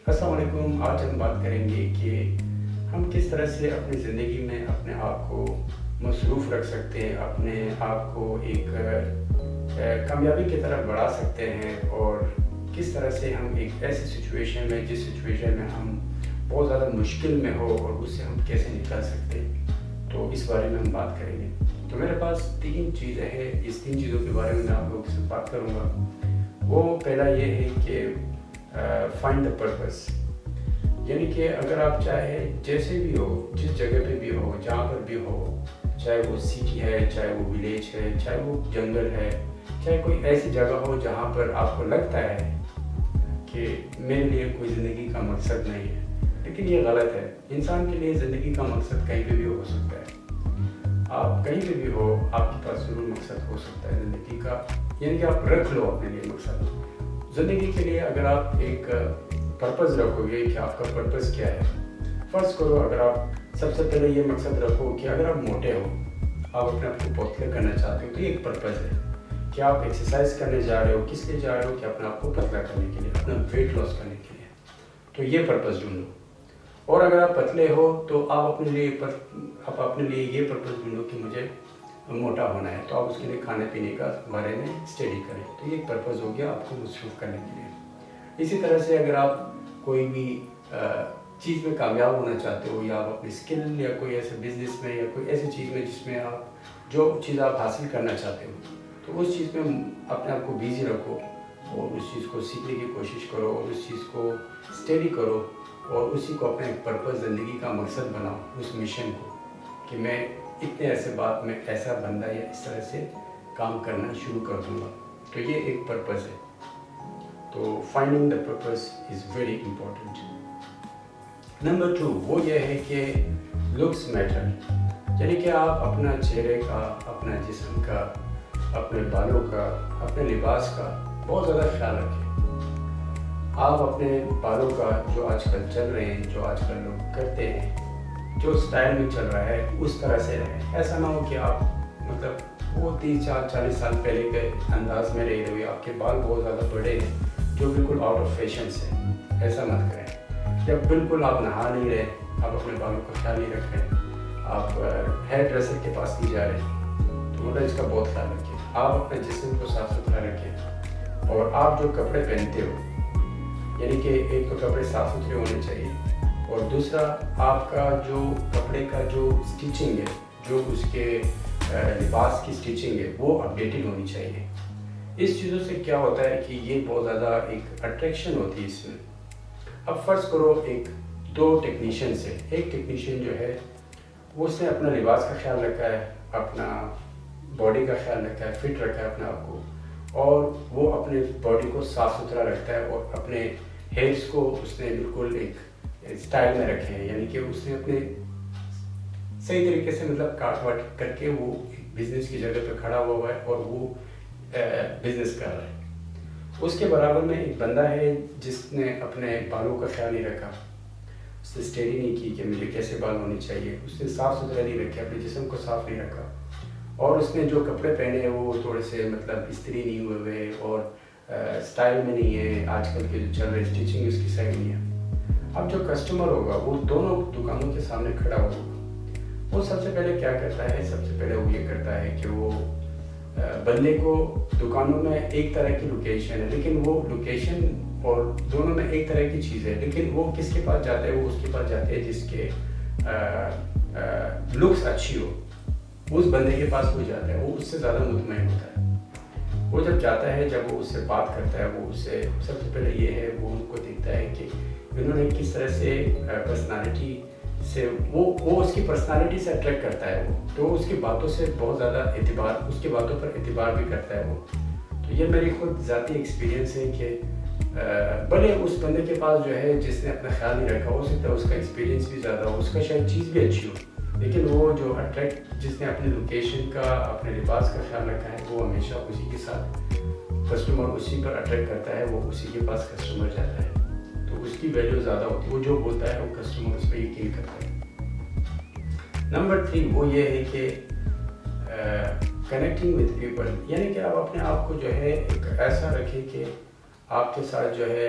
السلام علیکم۔ آج ہم بات کریں گے کہ ہم کس طرح سے اپنی زندگی میں اپنے آپ کو مصروف رکھ سکتے ہیں، اپنے آپ کو ایک کامیابی کی طرف بڑھا سکتے ہیں، اور کس طرح سے ہم ایک ایسی سچویشن میں جس سچویشن میں ہم بہت زیادہ مشکل میں ہو اور اس سے ہم کیسے نکل سکتے ہیں، تو اس بارے میں ہم بات کریں گے۔ تو میرے پاس 3 چیزیں ہیں، اس 3 چیزوں کے بارے میں آپ لوگوں سے بات کروں گا۔ وہ پہلا یہ ہے کہ فائنڈ دا پرپس، یعنی کہ اگر آپ چاہے جیسے بھی ہو، جس جگہ پہ بھی ہو، جہاں پر بھی ہو، چاہے وہ سٹی ہے، چاہے وہ ولیج ہے، چاہے وہ جنگل ہے، چاہے کوئی ایسی جگہ ہو جہاں پر آپ کو لگتا ہے کہ میرے لیے کوئی زندگی کا مقصد نہیں ہے، لیکن یہ غلط ہے۔ انسان کے لیے زندگی کا مقصد کہیں پہ بھی ہو سکتا ہے۔ آپ کہیں پہ بھی ہو، آپ کے پاس ضرور مقصد ہو سکتا ہے زندگی کا، یعنی کہ آپ رکھ لو اپنے لیے مقصد زندگی کے لیے۔ اگر آپ ایک پرپز رکھو گے کہ آپ کا پرپز کیا ہے، فرض کرو اگر آپ سب سے پہلے یہ مقصد رکھو کہ اگر آپ موٹے ہو، آپ اپنے آپ کو پتلے کرنا چاہتے ہو، تو یہ ایک پرپز ہے کہ آپ ایکسرسائز کرنے جا رہے ہو۔ کس لیے جا رہے ہو؟ کہ اپنے آپ کو پتلا کرنے کے لیے، اپنا ویٹ لاس کرنے کے لیے، تو یہ پرپز ڈھونڈو۔ اور اگر آپ پتلے ہو تو آپ اپنے لیے یہ پرپز ڈھونڈو کہ مجھے موٹا ہونا ہے، تو آپ اس کے لیے کھانے پینے کا بارے میں اسٹڈی کریں، تو یہ ایک پرپز ہو گیا آپ کو مصروف کرنے کے لیے۔ اسی طرح سے اگر آپ کوئی بھی چیز میں کامیاب ہونا چاہتے ہو، یا آپ اپنی اسکل یا کوئی ایسے بزنس میں یا کوئی ایسی چیز میں جس میں آپ جو چیز آپ حاصل کرنا چاہتے ہو، تو اس چیز میں اپنے آپ کو بیزی رکھو اور اس چیز کو سیکھنے کی کوشش کرو، اور اس چیز کو اسٹڈی کرو، اور اسی کو اپنا ایک پرپز، زندگی کا مقصد بناؤ، اس مشن کو کہ میں اتنے ایسے بات میں ایسا بندہ یا اس طرح سے کام کرنا شروع کر دوں گا، تو یہ ایک پرپز ہے۔ تو finding the purpose is very important. Number 2 وہ یہ ہے کہ لکس میٹر، یعنی کہ آپ اپنا چہرے کا، اپنا جسم کا، اپنے بالوں کا، اپنے لباس کا بہت زیادہ خیال رکھیں۔ آپ اپنے بالوں کا جو آج کل چل رہے ہیں، جو آج کل لوگ کرتے ہیں، جو سٹائل میں چل رہا ہے، اس طرح سے رہیں۔ ایسا نہ ہو کہ آپ وہ 30-40 سال پہلے کے انداز میں رہ رہے ہو، آپ کے بال بہت زیادہ بڑے ہیں جو بالکل آؤٹ آف فیشن سے، ایسا مت کریں۔ جب بالکل آپ نہا نہیں رہے، آپ اپنے بالوں کا خیال نہیں رکھ رہے، آپ ہیئر ڈریسر کے پاس نہیں جا رہے، تو مطلب اس کا بہت خیال رکھیں۔ آپ اپنے جسم کو صاف ستھرا رکھیں، اور آپ جو کپڑے پہنتے ہو، یعنی کہ ایک تو کپڑے صاف ستھرے ہونے چاہیے، اور دوسرا آپ کا جو کپڑے کا جو اسٹیچنگ ہے، جو اس کے لباس کی اسٹیچنگ ہے، وہ اپڈیٹڈ ہونی چاہیے۔ اس چیزوں سے کیا ہوتا ہے کہ یہ بہت زیادہ ایک اٹریکشن ہوتی ہے اس میں۔ اب فرض کرو دو ٹیکنیشین سے، ایک ٹیکنیشین جو ہے وہ اس نے اپنا لباس کا خیال رکھا ہے، اپنا باڈی کا خیال رکھا ہے، فٹ رکھا ہے اپنے آپ کو، اور وہ اپنے باڈی کو صاف ستھرا رکھتا ہے، اور اپنے ہیئرس کو اس نے بالکل ایک اسٹائل میں رکھے ہیں، یعنی کہ اس نے اپنے صحیح طریقے سے مطلب کاٹ واٹ کر کے وہ بزنس کی جگہ پہ کھڑا ہوا ہے، اور وہ بزنس کر رہا ہے۔ اس کے برابر میں ایک بندہ ہے جس نے اپنے بالوں کا خیال نہیں رکھا، اس نے اسٹڈی نہیں کی کہ مجھے کیسے بال ہونے چاہیے، اس نے صاف ستھرا نہیں رکھا، اپنے جسم کو صاف نہیں رکھا، اور اس نے جو کپڑے پہنے ہیں وہ تھوڑے سے مطلب استری نہیں ہوئے اور اسٹائل میں نہیں ہے، آج کل کے جو چل رہے اسٹیچنگ اس کی صحیح نہیں ہے۔ اب جو کسٹمر ہوگا وہ دونوں دکانوں کے سامنے کھڑا ہوگا، وہ سب سے پہلے کیا کرتا ہے؟ سب سے پہلے وہ یہ کرتا ہے کہ وہ بندے کو، دکانوں میں ایک طرح کی لوکیشن ہے، لیکن وہ لوکیشن اور دونوں میں ایک طرح کی چیز ہے، لیکن وہ کس کے پاس جاتا ہے؟ وہ اس کے پاس جاتے ہیں جس کے لکس اچھی ہو، اس بندے کے پاس وہ جاتا ہے، وہ اس سے زیادہ مطمئن ہوتا ہے۔ وہ جب جاتا ہے، جب وہ اس سے بات کرتا ہے، وہ اس سے سب سے پہلے یہ ہے، وہ ان کو دیکھتا ہے کہ انہوں نے کس طرح سے پرسنالٹی سے، وہ اس کی پرسنالٹی سے اٹریکٹ کرتا ہے، وہ تو اس کی باتوں سے بہت زیادہ اعتبار، اس کی باتوں پر اعتبار بھی کرتا ہے وہ۔ تو یہ میری خود ذاتی ایکسپیرینس ہے کہ بھلے اس بندے کے پاس جو ہے جس نے اپنا خیال نہیں رکھا، ہو سکتا ہے اس کا ایکسپیرینس بھی زیادہ ہو، اس کا شاید چیز بھی اچھی ہو، لیکن وہ جو اٹریکٹ، جس نے اپنے لوکیشن کا، اپنے لباس کا خیال رکھا ہے، وہ ہمیشہ اسی کے ساتھ کسٹمر اسی پر اٹریکٹ کرتا ہے، وہ اسی کے پاس کسٹمر جاتا ہے، تو اس کی ویلیو زیادہ ہوتی ہے، وہ جو بولتا ہے وہ کسٹمر اس پہ یقین کرتا ہے۔ نمبر 3 وہ یہ ہے کہ کنیکٹنگ وتھ پیپل، یعنی کہ آپ اپنے آپ کو جو ہے ایک ایسا رکھیں کہ آپ کے ساتھ جو ہے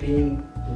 3